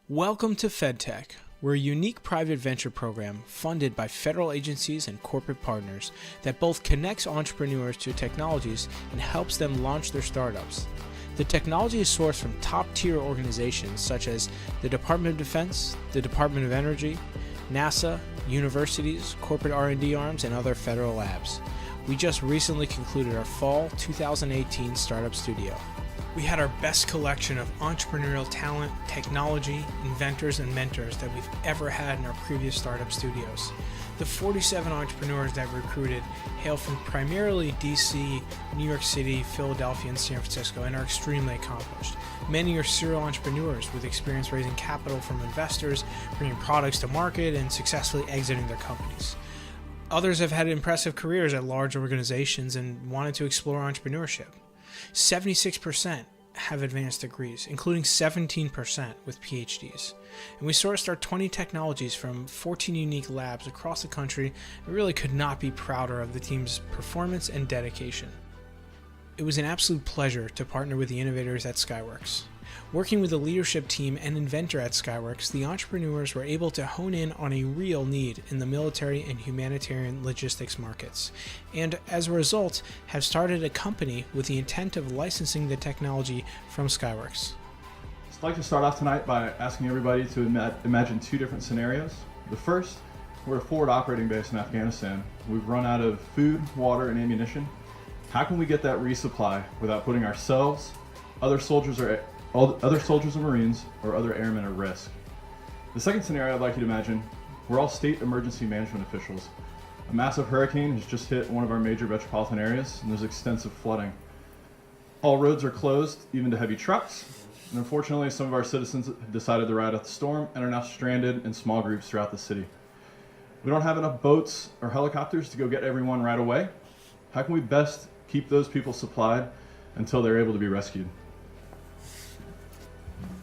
Welcome to FedTech. We're a unique private venture program funded by federal agencies and corporate partners that both connects entrepreneurs to technologies and helps them launch their startups. The technology is sourced from top-tier organizations such as the Department of Defense, the Department of Energy, NASA, universities, corporate R&D arms, and other federal labs. We just recently concluded our fall 2018 Startup Studio. We had our best collection of entrepreneurial talent, technology, inventors, and mentors that we've ever had in our previous startup studios. The 47 entrepreneurs that we recruited hail from primarily DC, New York City, Philadelphia, and San Francisco, and are extremely accomplished. Many are serial entrepreneurs with experience raising capital from investors, bringing products to market, and successfully exiting their companies. Others have had impressive careers at large organizations and wanted to explore entrepreneurship. 76% have advanced degrees, including 17% with PhDs. And we sourced our 20 technologies from 14 unique labs across the country and really could not be prouder of the team's performance and dedication. It was an absolute pleasure to partner with the innovators at Skyworks. Working with the leadership team and inventor at Skyworks, the entrepreneurs were able to hone in on a real need in the military and humanitarian logistics markets, and as a result, have started a company with the intent of licensing the technology from Skyworks. I'd like to start off tonight by asking everybody to imagine two different scenarios. The first, we're a forward operating base in Afghanistan. We've run out of food, water, and ammunition. How can we get that resupply without putting ourselves, other soldiers and Marines, or other airmen at risk? The second scenario I'd like you to imagine, we're all state emergency management officials. A massive hurricane has just hit one of our major metropolitan areas, and there's extensive flooding. All roads are closed, even to heavy trucks, and unfortunately some of our citizens have decided to ride out the storm and are now stranded in small groups throughout the city. We don't have enough boats or helicopters to go get everyone right away. How can we best keep those people supplied until they're able to be rescued?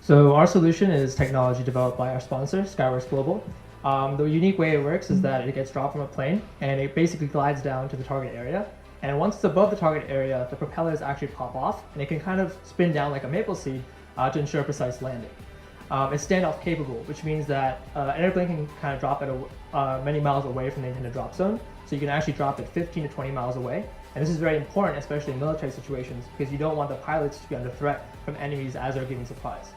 So our solution is technology developed by our sponsor, Skyworks Global. The unique way it works is that it gets dropped from a plane and it basically glides down to the target area. And once it's above the target area, the propellers actually pop off and it can kind of spin down like a maple seed to ensure precise landing. It's standoff capable, which means that an airplane can kind of drop at many miles away from the intended drop zone. So you can actually drop it 15 to 20 miles away. And this is very important, especially in military situations, because you don't want the pilots to be under threat from enemies as they're giving supplies.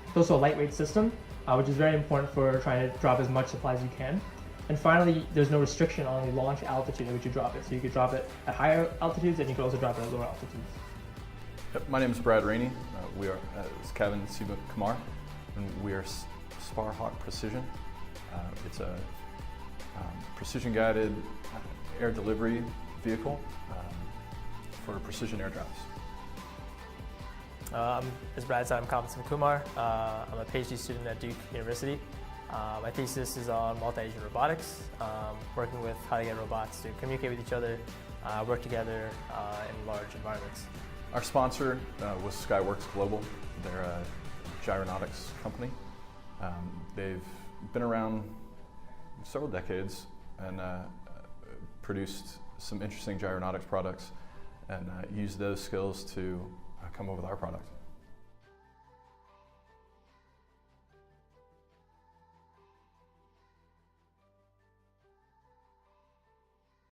It's also a lightweight system, which is very important for trying to drop as much supplies as you can. And finally, there's no restriction on the launch altitude at which you drop it. So you could drop it at higher altitudes and you can also drop it at lower altitudes. Yep, my name is Brad Rainey. We are Kevin Siba Kumar, and we are Sparhawk Precision. It's a precision guided air delivery vehicle for precision airdrops. As Brad said, I'm Kevin Kumar. I'm a PhD student at Duke University. My thesis is on multi-agent robotics, working with how to get robots to communicate with each other, work together in large environments. Our sponsor was Skyworks Global. They're a gyronautics company. They've been around several decades and produced some interesting gyronautics products and used those skills to come up with our product.